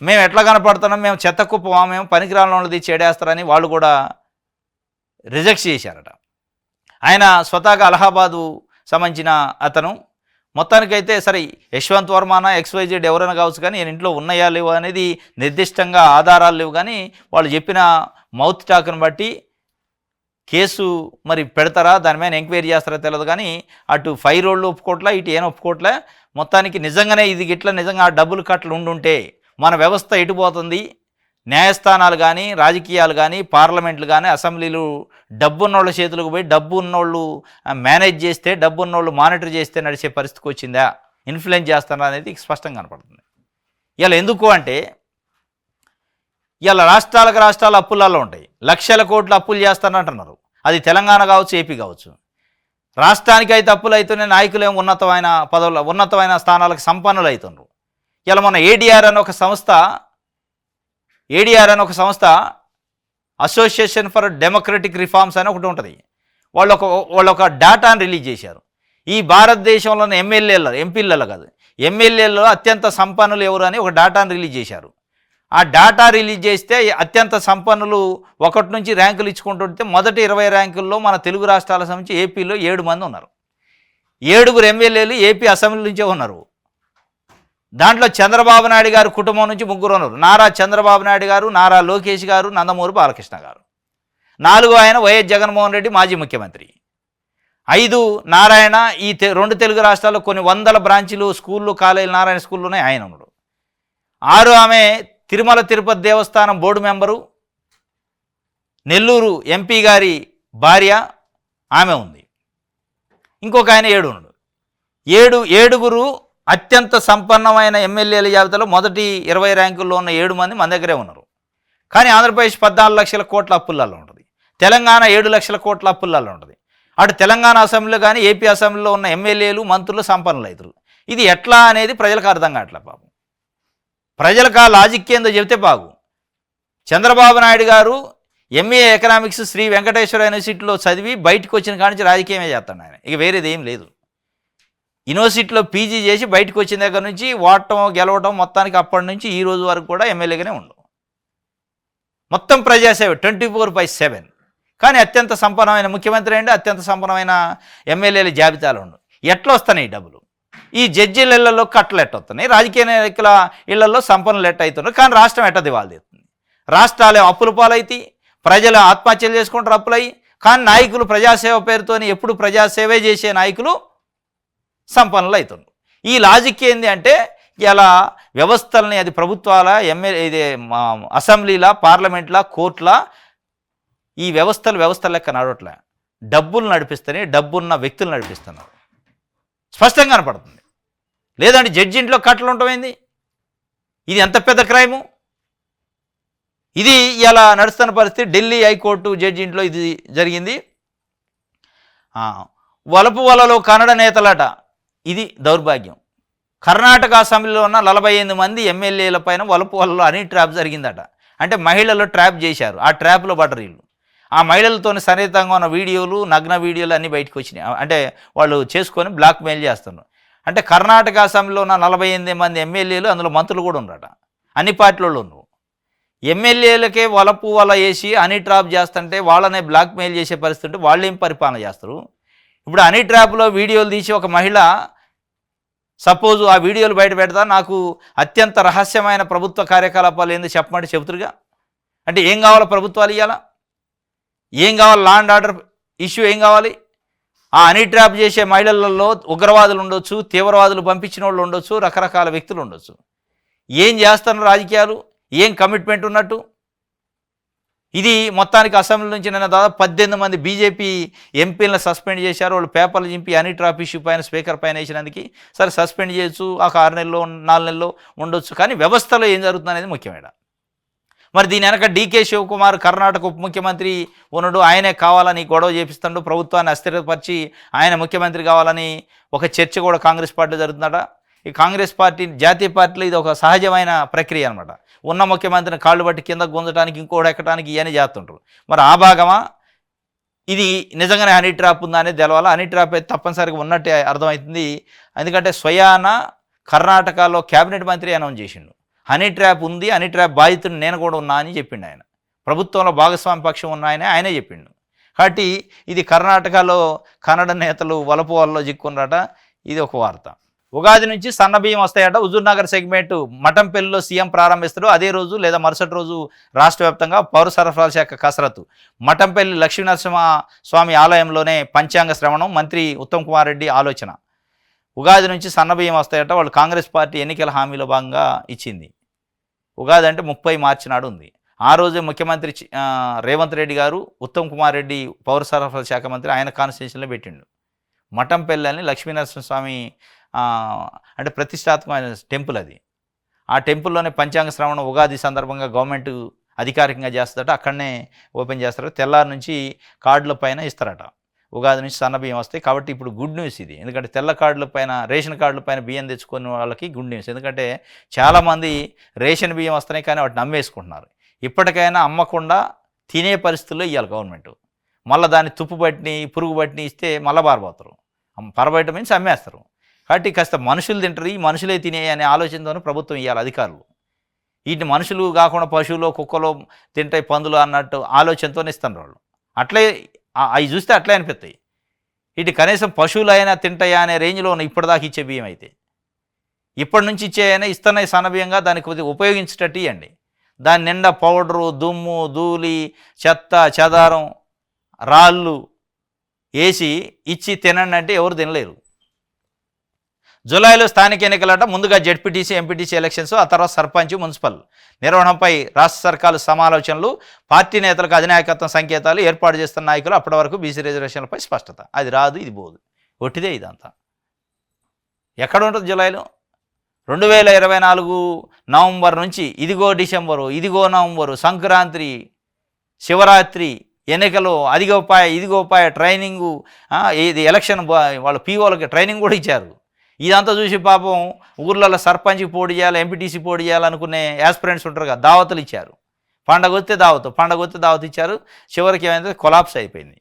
మేము ఎట్లా కనపడుతున్నాం, మేము చెత్త కుప్పమా, మేము పనికిరాళ్ళది చెడేస్తారని వాళ్ళు కూడా రిజెక్ట్ చేశారట. ఆయన స్వతహాగా అలహాబాదు సంబంధించిన అతను. మొత్తానికైతే సరే యశ్వంత్ వర్మనా XYZ ఎవరైనా కావచ్చు కానీ ఈయన ఇంట్లో ఉన్నాయా లేవు అనేది నిర్దిష్టంగా ఆధారాలు లేవు. కానీ వాళ్ళు చెప్పిన మౌత్ టాక్ను బట్టి కేసు మరి పెడతారా, దాని మీద ఎంక్వైరీ చేస్తారా తెలియదు. కానీ అటు ఫైర్ వాళ్ళు ఒప్పుకోవట్లే, ఇటు ఏం ఒప్పుకోవట్లే. మొత్తానికి నిజంగానే ఇది గిట్లా నిజంగా ఆ డబ్బులు కట్టలు ఉండుంటే మన వ్యవస్థ ఎటుపోతుంది? న్యాయస్థానాలు కానీ, రాజకీయాలు కానీ, పార్లమెంట్లు కానీ, అసెంబ్లీలు డబ్బున్నోళ్ళ చేతులకు పోయి డబ్బు ఉన్నోళ్ళు మేనేజ్ చేస్తే, డబ్బు ఉన్నోళ్ళు మానిటర్ చేస్తే నడిచే పరిస్థితికి వచ్చిందా, ఇన్ఫ్లుయెన్స్ చేస్తారా అనేది స్పష్టంగా కనపడుతుంది. ఇలా ఎందుకు అంటే ఇలా రాష్ట్రాలు అప్పులలో ఉంటాయి. లక్షల కోట్లు అప్పులు చేస్తానంటున్నారు. అది తెలంగాణ కావచ్చు, ఏపీ కావచ్చు. రాష్ట్రానికి అయితే అప్పులు అవుతున్నాయి, నాయకులేమో ఉన్నతమైన పదవులు ఉన్నతమైన స్థానాలకు సంపన్నులు అవుతున్నారు. ఇలా మన ఏడీఆర్ అని ఒక సంస్థ అసోసియేషన్ ఫర్ డెమోక్రటిక్ రిఫార్మ్స్ అని ఒకటి ఉంటుంది. వాళ్ళు ఒక డేటాను రిలీజ్ చేశారు. ఈ భారతదేశంలోని ఎంపీలలో కాదు, ఎమ్మెల్యేలలో అత్యంత సంపన్నులు ఎవరు అని ఒక డేటాను రిలీజ్ చేశారు. ఆ డేటా రిలీజ్ చేస్తే అత్యంత సంపన్నులు 1 నుంచి ర్యాంకులు ఇచ్చుకుంటుంటే మొదటి 20 ర్యాంకుల్లో మన తెలుగు రాష్ట్రాల సంబంధించి ఏపీలో 7 మంది ఉన్నారు. 7 ఎమ్మెల్యేలు ఏపీ అసెంబ్లీ నుంచే ఉన్నారు. దాంట్లో చంద్రబాబు నాయుడు గారు కుటుంబం నుంచి 3 ఉన్నారు. నారా చంద్రబాబు నాయుడు గారు, నారా లోకేష్ గారు, నందమూరి బాలకృష్ణ గారు. 4 ఆయన వైఎస్ జగన్మోహన్ రెడ్డి మాజీ ముఖ్యమంత్రి. 5 నారాయణ. ఈ 2 తెలుగు రాష్ట్రాల్లో కొన్ని వందల బ్రాంచీలు స్కూళ్ళు కాలేజీలు నారాయణ స్కూల్లోనే ఆయన ఉన్నాడు. 6 ఆమె తిరుమల తిరుపతి దేవస్థానం బోర్డు మెంబరు, నెల్లూరు ఎంపీ గారి భార్య ఆమె ఉంది. ఇంకొక ఆయన 7 ఉన్నాడు. 7 అత్యంత సంపన్నమైన ఎమ్మెల్యేల జాబితాలో మొదటి 20 ర్యాంకుల్లో ఉన్న 7 మంది మన దగ్గరే ఉన్నారు. కానీ ఆంధ్రప్రదేశ్ 14 లక్షల కోట్ల అప్పులలో ఉంటుంది, తెలంగాణ 7 లక్షల కోట్ల అప్పులలో ఉంటుంది. అటు తెలంగాణ అసెంబ్లీలో కానీ ఏపీ అసెంబ్లీలో ఉన్న ఎమ్మెల్యేలు మంత్రులు సంపన్నులు అవుతారు. ఇది ఎట్లా అనేది ప్రజలకు అర్థం కావట్లే పాపం. ప్రజలకు ఆ లాజిక్ ఏందో చెబితే బాగు. చంద్రబాబు నాయుడు గారు ఎంఏ ఎకనామిక్స్ శ్రీ వెంకటేశ్వర యూనివర్సిటీలో చదివి బయటకు వచ్చిన కాడి నుంచి రాజకీయమే చేస్తాడు ఆయన, ఇక వేరేది ఏం లేదు. యూనివర్సిటీలో పీజీ చేసి బయటకు వచ్చిన దగ్గర నుంచి ఓడటం గెలవటం మొత్తానికి అప్పటి నుంచి ఈ రోజు వరకు కూడా ఎమ్మెల్యేగానే ఉండవు. మొత్తం ప్రజాసేవ 24/7. కానీ అత్యంత సంపన్నమైన ముఖ్యమంత్రి అండి, అత్యంత సంపన్నమైన ఎమ్మెల్యేల జాబితాలో ఉండు. ఎట్లా వస్తున్నాయి డబ్బులు? ఈ జడ్జీల ఇళ్లలో కట్టలు ఎట్టొస్తున్నాయి, రాజకీయ నాయకుల ఇళ్లలో సంపన్నులు ఎట్ట అవుతున్నారు. కానీ రాష్ట్రం ఎట్ట దివాళ తీస్తుంది. రాష్ట్రాలే అప్పుల పాలైతే, ప్రజలు ఆత్మహత్యలు చేసుకుంటారు అప్పులయ్యి. కానీ నాయకులు ప్రజాసేవ పేరుతోని ఎప్పుడు ప్రజాసేవే చేసే నాయకులు సంపన్నులు అవుతున్నారు. ఈ లాజిక్ ఏంది అంటే ఇలా వ్యవస్థల్ని, అది ప్రభుత్వాల ఇది అసెంబ్లీల పార్లమెంట్ల కోర్టుల, ఈ వ్యవస్థల లెక్క నడవట్లే. డబ్బులు నడిపిస్తేనే డబ్బున్న వ్యక్తులు నడిపిస్తున్నారు, స్పష్టంగా కనపడుతుంది. లేదంటే జడ్జి ఇంట్లో కట్టలు ఉండటమైంది. ఇది ఎంత పెద్ద క్రైము. ఇది ఇలా నడుస్తున్న పరిస్థితి. ఢిల్లీ హైకోర్టు జడ్జి ఇంట్లో ఇది జరిగింది. వలపువలలో కన్నడ నేతలట, ఇది దౌర్భాగ్యం. కర్ణాటక అసెంబ్లీలో ఉన్న 48 మంది ఎమ్మెల్యేల పైన వలపువలలో హనీ ట్రాప్ జరిగిందట. అంటే మహిళలు ట్రాప్ చేశారు, ఆ ట్రాప్లో పడ్డరు వీళ్ళు. ఆ మహిళలతో సన్నిహితంగా ఉన్న వీడియోలు, నగ్న వీడియోలు అన్నీ బయటకు వచ్చినాయి. అంటే వాళ్ళు చేసుకొని బ్లాక్మెయిల్ చేస్తున్నారు. అంటే కర్ణాటక అసెంబ్లీలో ఉన్న 48 మంది ఎమ్మెల్యేలు, అందులో మంత్రులు కూడా ఉన్నారట, అన్ని పార్టీలలో ఉన్నారు. ఎమ్మెల్యేలకే వలపు వల వేసి హనీ ట్రాప్ చేస్తుంటే వాళ్ళనే బ్లాక్మెయిల్ చేసే పరిస్థితి ఉంటే వాళ్ళు ఏం పరిపాలన చేస్తారు? ఇప్పుడు హనీ ట్రాప్లో వీడియోలు తీసి ఒక మహిళ సపోజు ఆ వీడియోలు బయట పెడతా, నాకు అత్యంత రహస్యమైన ప్రభుత్వ కార్యకలాపాలు ఏందో చెప్పమంటే చెబుతురుగా. అంటే ఏం కావాలో ప్రభుత్వాలు ఇవ్వాలా? ఏం కావాలి? లా అండ్ ఆర్డర్ ఇష్యూ ఏం కావాలి? ఆ హనీ ట్రాప్ చేసే మహిళలలో ఉగ్రవాదులు ఉండొచ్చు, తీవ్రవాదులు పంపించిన వాళ్ళు ఉండొచ్చు, రకరకాల వ్యక్తులు ఉండొచ్చు. ఏం చేస్తున్నారు రాజకీయాలు? ఏం కమిట్మెంట్ ఉన్నట్టు? ఇది మొత్తానికి అసెంబ్లీ నుంచి నిన్న దాదాపు 18 మంది బీజేపీ ఎంపీలను సస్పెండ్ చేశారు. వాళ్ళు పేపర్లు చింపి హనీ ట్రాప్ ఇష్యూ పైన స్పీకర్ పైన వేసినందుకు సరే సస్పెండ్ చేయొచ్చు, ఒక 6 నెలల్లో 4 నెలల్లో ఉండొచ్చు. కానీ వ్యవస్థలో ఏం జరుగుతుంది అనేది ముఖ్యమైన. మరి దీని వెనక డీకే శివకుమార్ కర్ణాటక ఉప ముఖ్యమంత్రి ఉన్నాడు, ఆయనే కావాలని గొడవ చేపిస్తాడు, ప్రభుత్వాన్ని అస్థిరపరిచి ఆయన ముఖ్యమంత్రి కావాలని ఒక చర్చ కూడా కాంగ్రెస్ పార్టీ జరుగుతుందట. ఈ కాంగ్రెస్ పార్టీ జాతీయ పార్టీలో ఇది ఒక సహజమైన ప్రక్రియ అనమాట. ఉన్న ముఖ్యమంత్రిని కాళ్ళు బట్టి కింద గుంజడానికి, ఇంకోటి ఎక్కడానికి ఇవన్నీ చేస్తుంటారు. మరి ఆ భాగమా ఇది? నిజంగానే హనీ ట్రాప్ ఉందా అనేది తెలవాలా. హనీ ట్రాప్ అయితే తప్పనిసరిగా ఉన్నట్టే అర్థమవుతుంది. ఎందుకంటే స్వయాన కర్ణాటకలో క్యాబినెట్ మంత్రి అనౌన్స్ చేసిండు, హనీ ట్రాప్ ఉంది, హనీ ట్రాప్ బాధితుడు నేను కూడా ఉన్నా అని చెప్పిండు ఆయన. ప్రభుత్వంలో భాగస్వామి పక్షం ఉన్న ఆయనే చెప్పిండు. కాబట్టి ఇది కర్ణాటకలో కన్నడ నేతలు వలపు వాళ్ళలో చిక్కున్నారట. ఇది ఒక వార్త. ఉగాది నుంచి సన్నబియ్యం వస్తాయట. హుజూర్నగర్ సెగ్మెంట్ మఠంపల్లిలో సీఎం ప్రారంభిస్తారు. అదే రోజు లేదా మరుసటి రోజు రాష్ట్ర వ్యాప్తంగా పౌర సరఫరాల శాఖ కసరత్తు. మఠంపల్లి లక్ష్మీనరసింహ స్వామి ఆలయంలోనే పంచాంగ శ్రవణం. మంత్రి ఉత్తమ్ కుమార్ రెడ్డి ఆలోచన. ఉగాది నుంచి సన్నబియ్యం వస్తాయట. వాళ్ళు కాంగ్రెస్ పార్టీ ఎన్నికల హామీలో భాగంగా ఇచ్చింది. ఉగాది అంటే 30 మార్చి నాడు ఉంది. ఆ రోజే ముఖ్యమంత్రి రేవంత్ రెడ్డి గారు ఉత్తమ్ కుమార్ రెడ్డి పౌర సరఫరాల శాఖ మంత్రి ఆయన కాన్స్టిట్యూషన్లో పెట్టిండు. మఠంపల్లి అని లక్ష్మీనరసింహస్వామి అంటే ప్రతిష్టాత్మకమైన టెంపుల్ అది. ఆ టెంపుల్లోనే పంచాంగ శ్రవణం ఉగాది సందర్భంగా గవర్నమెంట్ అధికారికంగా చేస్తుందట. అక్కడనే ఓపెన్ చేస్తారు. తెల్లారి నుంచి కార్డుల పైన ఇస్తారట. ఉగాది నుంచి సన్న బియ్యం వస్తాయి. కాబట్టి ఇప్పుడు గుడ్ న్యూస్ ఇది. ఎందుకంటే తెల్ల కార్డుల పైన, రేషన్ కార్డుల పైన బియ్యం తెచ్చుకునే వాళ్ళకి గుడ్ న్యూస్. ఎందుకంటే చాలామంది రేషన్ బియ్యం వస్తున్నాయి కానీ వాటిని అమ్మేసుకుంటున్నారు. ఇప్పటికైనా అమ్మకుండా తినే పరిస్థితుల్లో ఇవ్వాలి గవర్నమెంట్. మళ్ళీ దాన్ని తుప్పు పట్టిని, పురుగు పట్టిని ఇస్తే మళ్ళీ పారబోతారు. పరబయట మీన్స్ అమ్మేస్తారు. కాబట్టి కాస్త మనుషులు తింటారు, ఈ మనుషులే తినే అనే ఆలోచనతోనే ప్రభుత్వం ఇవ్వాలి అధికారులు. వీటిని మనుషులు కాకుండా పశువులు, కుక్కలు తింటాయి, పందులు అన్నట్టు ఆలోచనతోనే ఇస్తున్నారు వాళ్ళు. అట్లే అవి చూస్తే అట్లే అనిపిస్తాయి. వీటి కనీసం పశువులు అయినా తింటాయా అనే రేంజ్లో ఉన్న ఇప్పటిదాకా ఇచ్చే బియ్యం అయితే ఇప్పటి నుంచి ఇచ్చేయైనా ఇస్తున్నాయి సన్నబియ్యంగా, దానికి కొద్దిగా ఉపయోగించేటట్టు ఇవ్వండి. దాని నిండా పౌడరు, దుమ్ము, ధూళి, చెత్త, చెదారం, రాళ్ళు వేసి ఇచ్చి తినండి అంటే ఎవరు తినలేరు. జూలైలో స్థానిక ఎన్నికలట. ముందుగా జెడ్పీటీసీ, ఎంపీటీసీ ఎలక్షన్స్, ఆ తర్వాత సర్పంచ్, మున్సిపల్ నిర్వహణపై రాష్ట్ర సర్కారు సమాలోచనలు, పార్టీ నేతలకు అధినాయకత్వం సంకేతాలు, ఏర్పాటు చేస్తున్న నాయకులు అప్పటి వరకు బీసీ రిజర్వేషన్లపై స్పష్టత. అది రాదు, ఇది పోదు, ఒట్టిదే ఇదంతా. ఎక్కడ ఉంటుంది జూలైలో? 2024 నవంబర్ నుంచి ఇదిగో డిసెంబరు, ఇదిగో నవంబరు, సంక్రాంతి, శివరాత్రి, ఎన్నికలు, అదిగోపాయ ఇదిగోపాయ, ట్రైనింగు, ఇది ఎలక్షన్ వాళ్ళ పీఓలకి ట్రైనింగ్ కూడా ఇచ్చారు. ఇదంతా చూసి పాపం ఊర్లలో సర్పంచ్కి పోటీ చేయాలి, ఎంపీటీసీ పోటీ చేయాలనుకునే యాస్పిరెంట్స్ ఉంటారు కదా, దావతులు ఇచ్చారు. పండగ వస్తే దావత్ ఇచ్చారు. చివరికి ఏమైంది? కొలాప్స్ అయిపోయింది.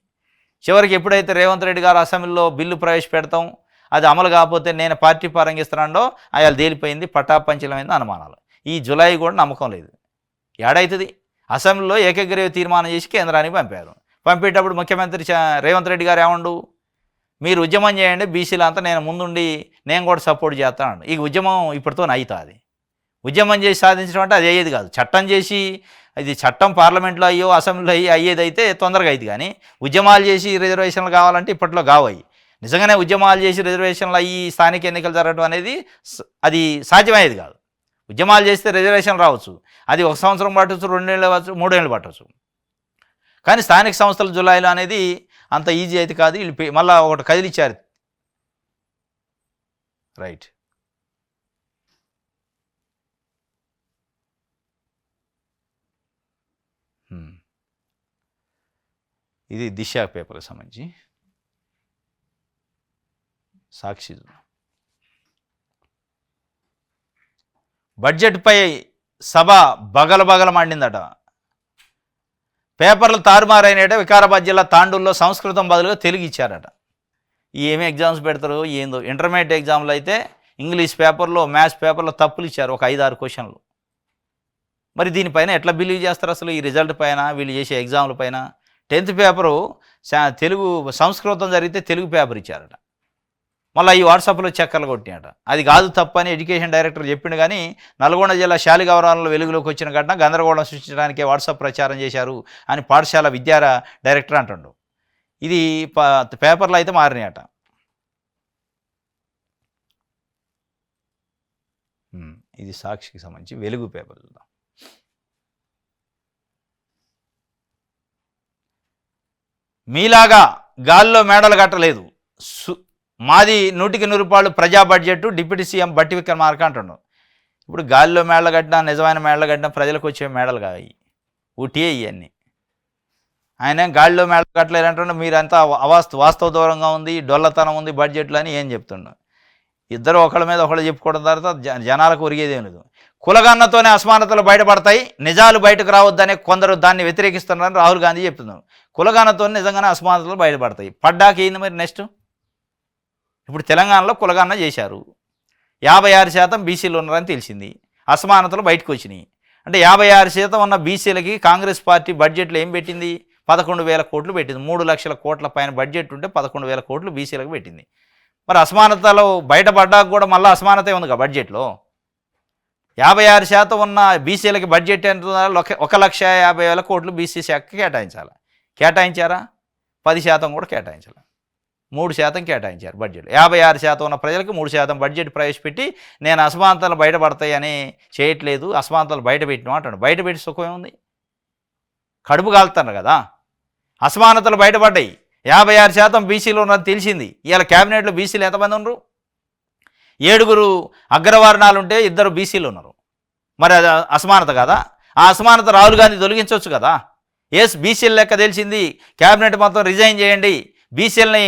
చివరికి ఎప్పుడైతే రేవంత్ రెడ్డి గారు అసెంబ్లీలో బిల్లు ప్రవేశపెడతాం, అది అమలు కాకపోతే నేను పార్టీ పరంగా ఇస్తున్నాడో అయాల తేలిపోయింది, పటాపంచలమైంది అనుమానాలు. ఈ జులై కూడా నమ్మకం లేదు. ఏడవుతుంది? అసెంబ్లీలో ఏకగ్రీవ తీర్మానం చేసి కేంద్రానికి పంపారు. పంపేటప్పుడు ముఖ్యమంత్రి రేవంత్ రెడ్డి గారు ఏమండు, మీరు ఉద్యమం చేయండి, బీసీలు అంతా నేను ముందుండి నేను కూడా సపోర్ట్ చేస్తాను. ఈ ఉద్యమం ఇప్పటితో అవుతుంది. ఉద్యమం చేసి సాధించడం అంటే అది అయ్యేది కాదు. చట్టం చేసి, ఇది చట్టం పార్లమెంట్లో అయ్యో అసెంబ్లీలో అయ్యేదైతే తొందరగా అయింది. కానీ ఉద్యమాలు చేసి రిజర్వేషన్లు కావాలంటే ఇప్పట్లో కావాయి. నిజంగానే ఉద్యమాలు చేసి రిజర్వేషన్లు అయ్యి స్థానిక ఎన్నికలు జరగడం అనేది అది సాధ్యమయ్యేది కాదు. ఉద్యమాలు చేస్తే రిజర్వేషన్ రావచ్చు, అది 1 సంవత్సరం పట్టవచ్చు, 2 ఏళ్ళు పట్టవచ్చు, 3 ఏళ్ళు పట్టవచ్చు. కానీ స్థానిక సంస్థల జులైలో అనేది అంత ఈజీ అయితే కాదు. వీళ్ళు మళ్ళీ ఒకటి కదిలిచ్చారు. రైట్. ఇది దిశ పేపర్కి సంబంధించి. సాక్షి బడ్జెట్పై సభ బగల మండిందట. పేపర్లు తారుమారైనట. వికారాబాద్ జిల్లా తాండూరులో సంస్కృతం బదులుగా తెలుగు ఇచ్చారట. ఏమి ఎగ్జామ్స్ పెడతారు ఏందో. ఇంటర్మీడియట్ ఎగ్జామ్లో అయితే ఇంగ్లీష్ పేపర్లో, మ్యాథ్స్ పేపర్లో తప్పులు ఇచ్చారు, ఒక 5-6 క్వశ్చన్లు. మరి దీనిపైన ఎట్లా బిలీవ్ చేస్తారు అసలు? ఈ రిజల్ట్ పైన, వీళ్ళు చేసే ఎగ్జామ్ల పైన. 10th పేపరు తెలుగు, సంస్కృతం జరిగితే తెలుగు పేపర్ ఇచ్చారట. మళ్ళీ ఈ వాట్సాప్లో చక్కర్లు కొట్టినట. అది కాదు తప్పని ఎడ్యుకేషన్ డైరెక్టర్ చెప్పిండు. కానీ నల్గొండ జిల్లా శాలిగవరంలో వెలుగులోకి వచ్చిన ఘటన గందరగోళం సృష్టించడానికే వాట్సాప్ ప్రచారం చేశారు అని పాఠశాల విద్యా డైరెక్టర్ అంటుండు. ఇది పేపర్లో అయితే మారినాయట. ఇది సాక్షికి సంబంధించి వెలుగు పేపర్ చూద్దాం. మీలాగా గాల్లో మేడలు కట్టలేదు, మాది 100% ప్రజా బడ్జెట్, డిప్యూటీ సీఎం బట్టి విక్రమార్క అంటున్నాడు. ఇప్పుడు గాలిలో మేడలు కట్టినా, నిజమైన మేడలు కట్టినా ప్రజలకు వచ్చే మేడలు కావు, ఊటియే ఇవన్నీ. ఆయన గాలిలో మేడలు కట్టలేదంటున్నాడు. మీరంతా వాస్తవ దూరంగా ఉంది, డొల్లతనం ఉంది బడ్జెట్లో అని ఏం చెప్తున్నాడు. ఇద్దరు ఒకళ్ళ మీద ఒకళ్ళు చెప్పుకోవడం తర్వాత జనాలకు ఒరిగేదేం లేదు. కులగన్నతోనే అసమానతలు బయటపడతాయి, నిజాలు బయటకు రావద్దనే కొందరు దాన్ని వ్యతిరేకిస్తున్నారని రాహుల్ గాంధీ చెప్తున్నారు. కులగన్నతో నిజంగానే అసమానతలు బయటపడతాయి. పడ్డాక ఏంది మరి నెక్స్ట్? ఇప్పుడు తెలంగాణలో కులగన్న చేశారు, 56% బీసీలు ఉన్నారని తెలిసింది, అసమానతలు బయటకు వచ్చినాయి. అంటే 56% ఉన్న బీసీలకి కాంగ్రెస్ పార్టీ బడ్జెట్లో ఏం పెట్టింది? 11,000 కోట్లు పెట్టింది. 3 లక్షల కోట్ల పైన బడ్జెట్ ఉంటే 11,000 కోట్లు బీసీలకు పెట్టింది. మరి అసమానతలు బయటపడ్డాక కూడా మళ్ళీ అసమానతే ఉందిగా బడ్జెట్లో. 56% ఉన్న బీసీలకి బడ్జెట్ ఎంత? 1,50,000 కోట్లు బీసీ శాఖకి కేటాయించాలి. కేటాయించారా? 10% కూడా కేటాయించాలి. 3% కేటాయించారు బడ్జెట్. 56% ఉన్న ప్రజలకు 3% బడ్జెట్ ప్రవేశపెట్టి నేను అసమానతలు బయటపడతాయని చేయట్లేదు, అసమానతలు బయట పెట్టినా అంటాడు. బయట పెట్టి సుఖమే ఉంది? కడుపు కాలుతున్నారు కదా. అసమానతలు బయటపడ్డాయి, 56% బీసీలు ఉన్నది తెలిసింది. ఇవాళ క్యాబినెట్లో బీసీలు ఎంతమంది ఉన్నారు? 7 అగ్రవర్ణాలు ఉంటే 2 బీసీలు ఉన్నారు. మరి అది అసమానత కదా. ఆ అసమానత రాహుల్ గాంధీ తొలగించవచ్చు కదా. బీసీల లెక్క తెలిసింది, క్యాబినెట్ మొత్తం రిజైన్ చేయండి, బీసీలని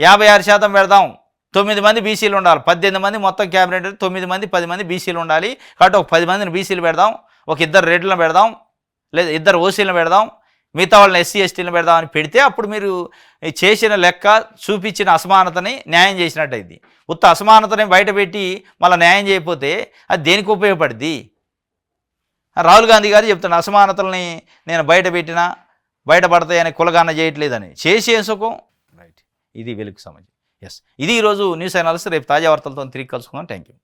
56% పెడదాం, 9 మంది బీసీలు ఉండాలి, 18 మంది మొత్తం క్యాబినెట్, 9 మంది 10 మంది బీసీలు ఉండాలి కాబట్టి ఒక 10 మందిని బీసీలు పెడదాం, ఒక 2 రెడ్లను పెడదాం, లేదా 2 ఓసీలను పెడదాం, మిగతా వాళ్ళని ఎస్సీ ఎస్టీలను పెడదాం అని పెడితే అప్పుడు మీరు చేసిన లెక్క చూపించిన అసమానతని న్యాయం చేసినట్టయింది. ఉత్త అసమానతని బయటపెట్టి మళ్ళీ న్యాయం చేయకపోతే అది దేనికి ఉపయోగపడుద్ది? రాహుల్ గాంధీ గారు చెప్తున్న అసమానతల్ని నేను బయటపడతాయని కులగాన చేయట్లేదని చేసి సుఖం. రైట్, ఇది వెలుగు సమాజం. ఎస్, ఇది ఈరోజు న్యూస్ అనాలిసిస్. రేపు తాజా వార్తలతో తిరిగి కలుసుకుందాం. Thank you.